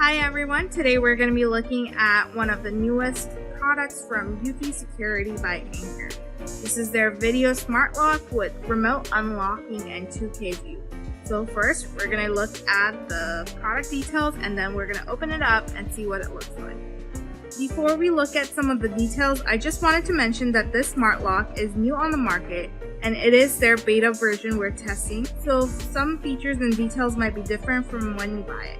Hi everyone, today we're going to be looking at one of the newest products from Eufy Security by Anchor. This is their video smart lock with remote unlocking and 2K view. So first we're going to look at the product details and then we're going to open it up and see what it looks like. Before we look at some of the details, I just wanted to mention that this smart lock is new on the market and it is their beta version we're testing, so some features and details might be different from when you buy it.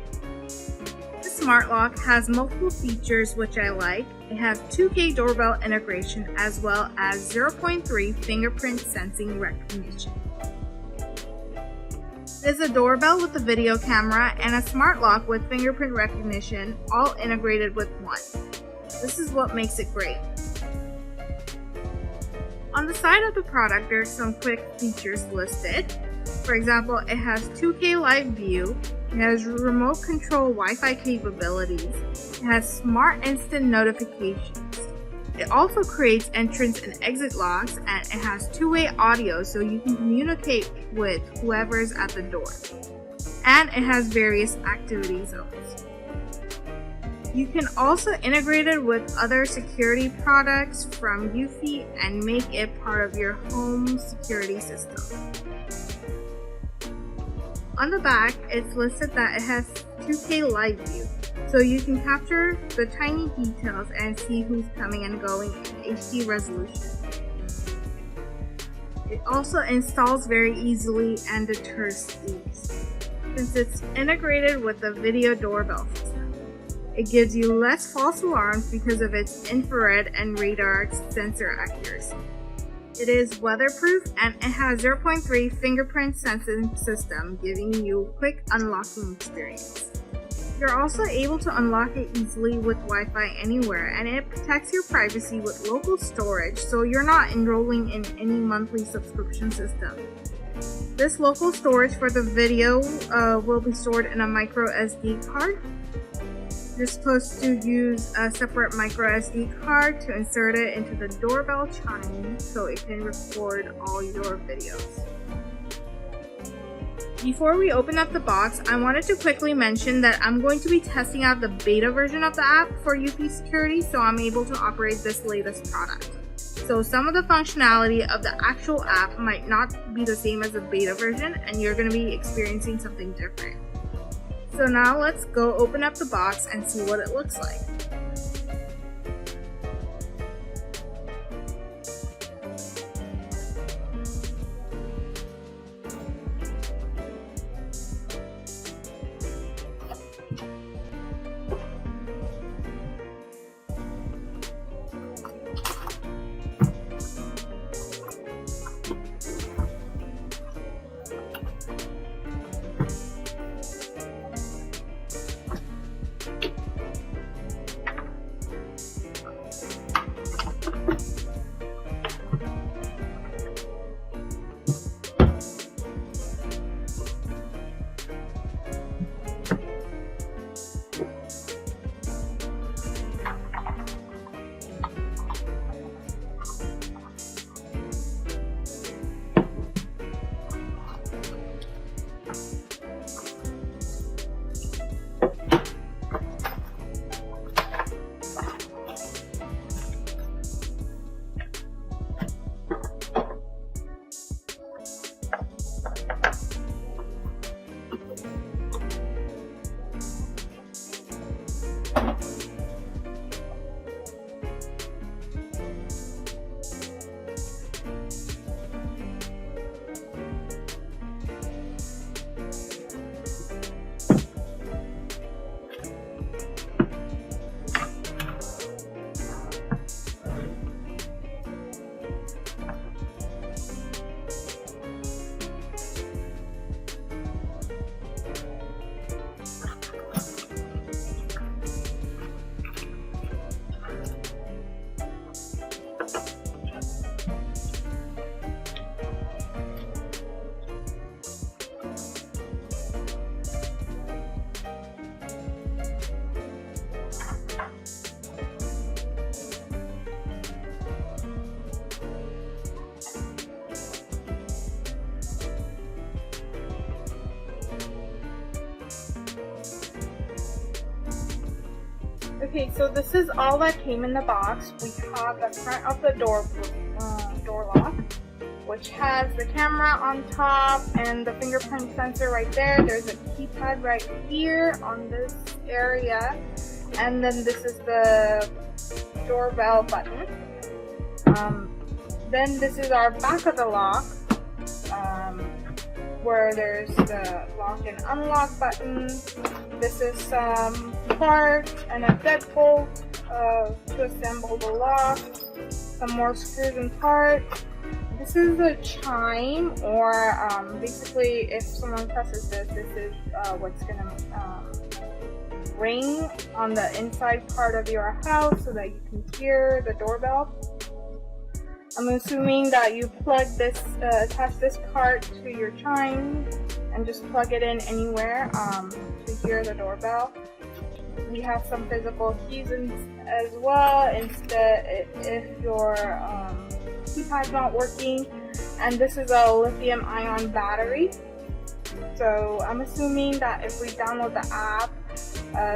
Smart lock has multiple features which I like. It has 2K doorbell integration as well as 0.3 fingerprint sensing recognition. There's a doorbell with a video camera and a smart lock with fingerprint recognition, all integrated with one. This is what makes it great. On the side of the product, there's some quick features listed. For example, it has 2K live view, it has remote control Wi-Fi capabilities, it has smart instant notifications. It also creates entrance and exit locks, and it has two-way audio so you can communicate with whoever's at the door. And it has various activity zones. You can also integrate it with other security products from Eufy and make it part of your home security system. On the back, it's listed that it has 2K live view, so you can capture the tiny details and see who's coming and going in HD resolution. It also installs very easily and deters thieves, since it's integrated with the video doorbell system. It gives you less false alarms because of its infrared and radar sensor accuracy. It is weatherproof and it has 0.3 fingerprint sensing system, giving you quick unlocking experience. You're also able to unlock it easily with Wi-Fi anywhere, and it protects your privacy with local storage, so you're not enrolling in any monthly subscription system. This local storage for the video will be stored in a micro SD card. You're supposed to use a separate micro SD card to insert it into the doorbell chime so it can record all your videos. Before we open up the box, I wanted to quickly mention that I'm going to be testing out the beta version of the app for Eufy Security, so I'm able to operate this latest product. So some of the functionality of the actual app might not be the same as the beta version, and you're going to be experiencing something different. So now let's go open up the box and see what it looks like. Okay, so this is all that came in the box. We have the front of the door lock, which has the camera on top and the fingerprint sensor right there. There's a keypad right here on this area, and then this is the doorbell button. Then this is our back of the lock, where there's the lock and unlock button. This is some parts and a deadbolt to assemble the lock, some more screws and parts. This is a chime, or basically if someone presses this, this is what's gonna ring on the inside part of your house so that you can hear the doorbell. I'm assuming that you plug this, attach this part to your chime and just plug it in anywhere to hear the doorbell. We have some physical keys as well, instead if your keypad's not working. And this is a lithium-ion battery. So I'm assuming that if we download the app,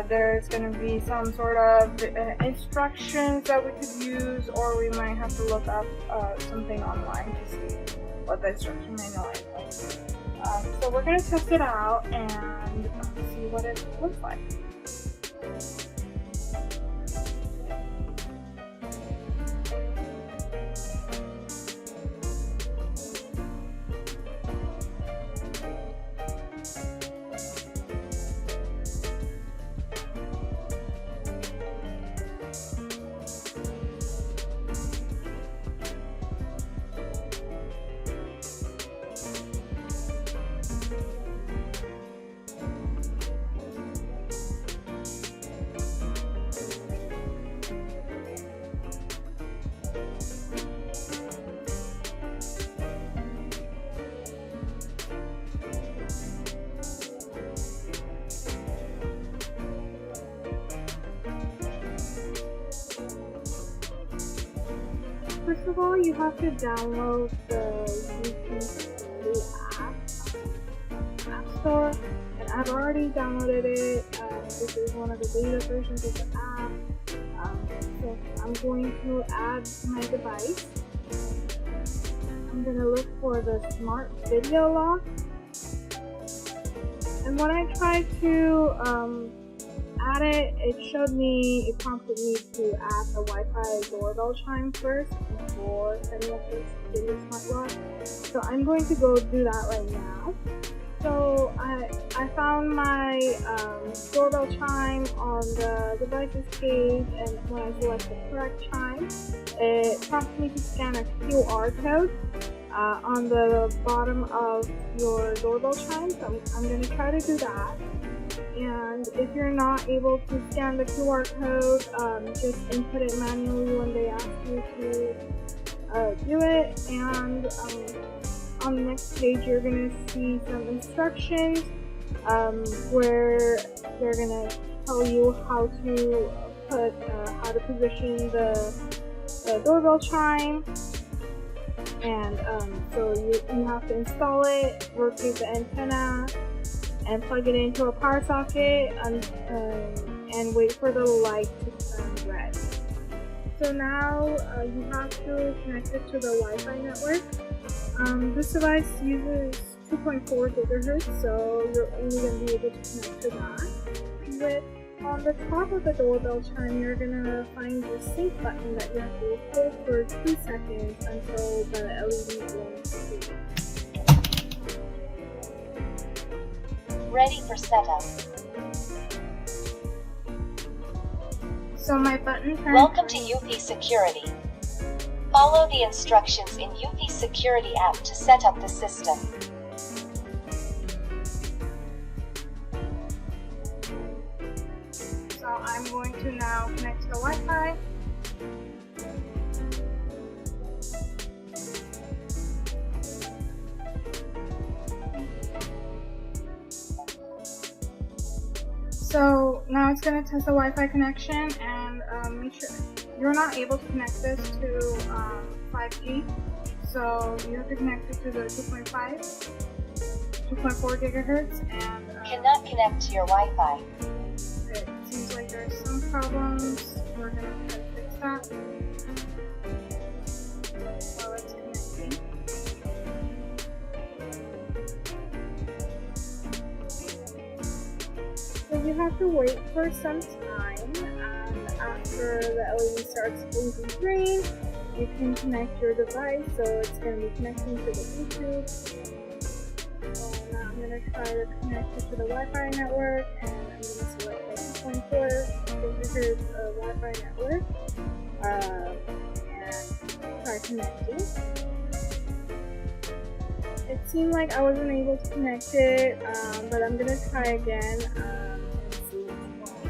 there's going to be some sort of instructions that we could use, or we might have to look up something online to see what the instruction manual is like. So we're going to test it out and see what it looks like. First of all, you have to download the Eufy app store, and I've already downloaded it. This is one of the beta versions of the app. So I'm going to add my device. I'm going to look for the smart video lock. And when I tried to add it, it prompted me to add the Wi-Fi doorbell chime first before setting up this video smart lock. So I'm going to go do that right now. So I found my doorbell chime on the devices page, and when I select the correct chime, it prompts me to scan a QR code on the bottom of your doorbell chime. So I'm going to try to do that. And if you're not able to scan the QR code, just input it manually when they ask you to do it. And on the next page, you're going to see some instructions where they're going to tell you how to position the doorbell chime. And so you have to install it, rotate the antenna, and plug it into a power socket and wait for the light to turn red. So now you have to connect it to the Wi-Fi network. This device uses 2.4 gigahertz, so you're only going to be able to connect to that. On the top of the doorbell chime, you're going to find the sync button that you have to hold for 2 seconds until the LED blinks. Ready for setup. So my button turned. Welcome to Eufy Security. Follow the instructions in Eufy Security app to set up the system. So I'm going to now connect to the Wi-Fi. So now it's going to test the Wi-Fi connection, and make sure you're not able to connect this to 5G. So you have to connect it to the 2.4 gigahertz, and Cannot connect to your Wi-Fi. it seems like there's some problem. problems. We're going to try to fix that while it's connecting. So you have to wait for some time, and after the LED starts blinking green, you can connect your device. So it's going to be connecting to the Bluetooth. So now I'm going to try to connect it to the Wi-Fi network, and I'm going to select my 2.4 gigahertz Wi-Fi network and try connecting. It seemed like I wasn't able to connect it, but I'm going to try again and see what's wrong.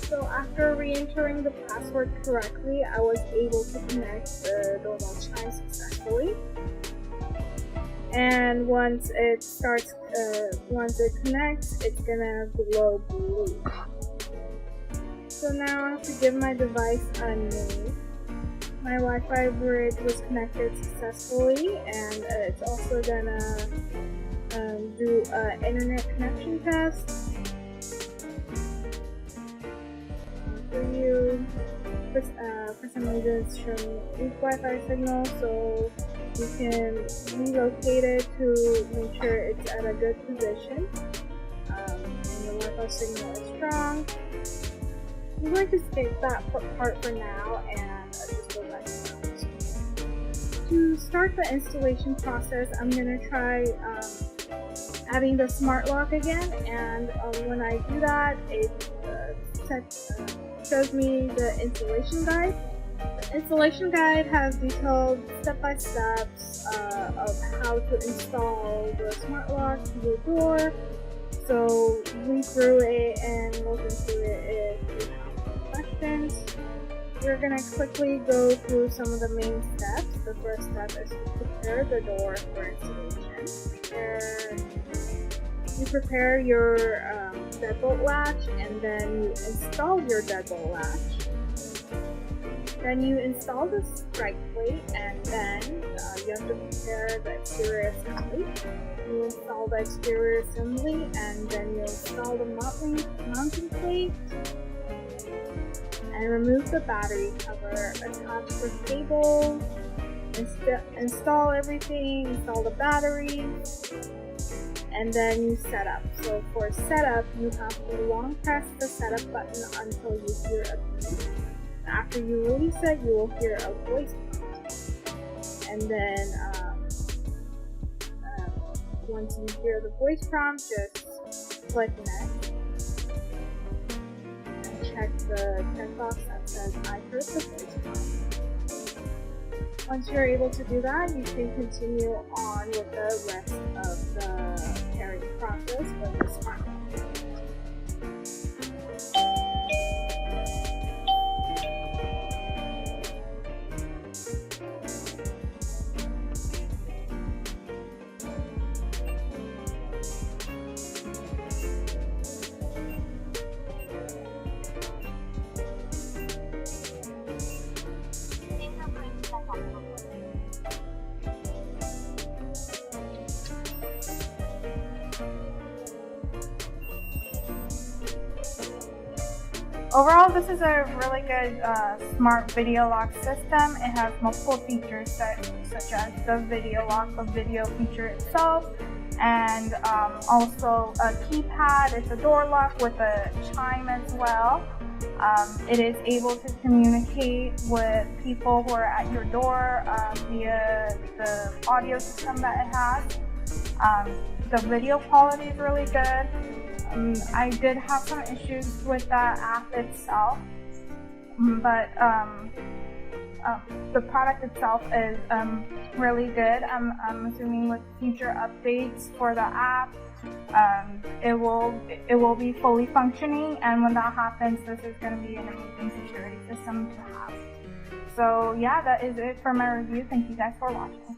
So after re-entering the password correctly, I was able to connect the doorbell chime successfully. And once it connects, it's gonna glow blue. So now I have to give my device a name. My Wi-Fi bridge was connected successfully, and it's also gonna do an internet connection test. For some reason it's showing weak Wi-Fi signal, so you can relocate it to make sure it's at a good position, and the Wi-Fi signal is strong. I'm going to skip that part for now and just go back to that. To start the installation process, I'm going to try adding the smart lock again, and when I do that, it shows me the installation guide. The installation guide has detailed step-by-steps of how to install the smart lock to your door. So read through it and look into it if you have questions. We're going to quickly go through some of the main steps. The first step is to prepare the door for installation. You prepare your deadbolt latch, and then you install your deadbolt latch. Then you install the strike plate, and then you have to prepare the exterior assembly. You install the exterior assembly, and then you install the mounting plate, and remove the battery cover, attach the cables, install everything, install the batteries, and then you set up. So for setup, you have to long press the setup button until you hear a beep. After you release it, you will hear a voice prompt. And then once you hear the voice prompt, just click next and check the checkbox that says I heard the voice prompt. Once you're able to do that, you can continue on with the rest of the pairing process with the smart lock. Overall, this is a really good smart video lock system. It has multiple features such as the video lock, the video feature itself, and also a keypad. It's a door lock with a chime as well. It is able to communicate with people who are at your door via the audio system that it has. The video quality is really good. I did have some issues with the app itself. but the product itself is really good. I'm assuming with future updates for the app, it will be fully functioning, and when that happens, this is going to be an amazing security system to have. So yeah, that is it for my review. Thank you guys for watching.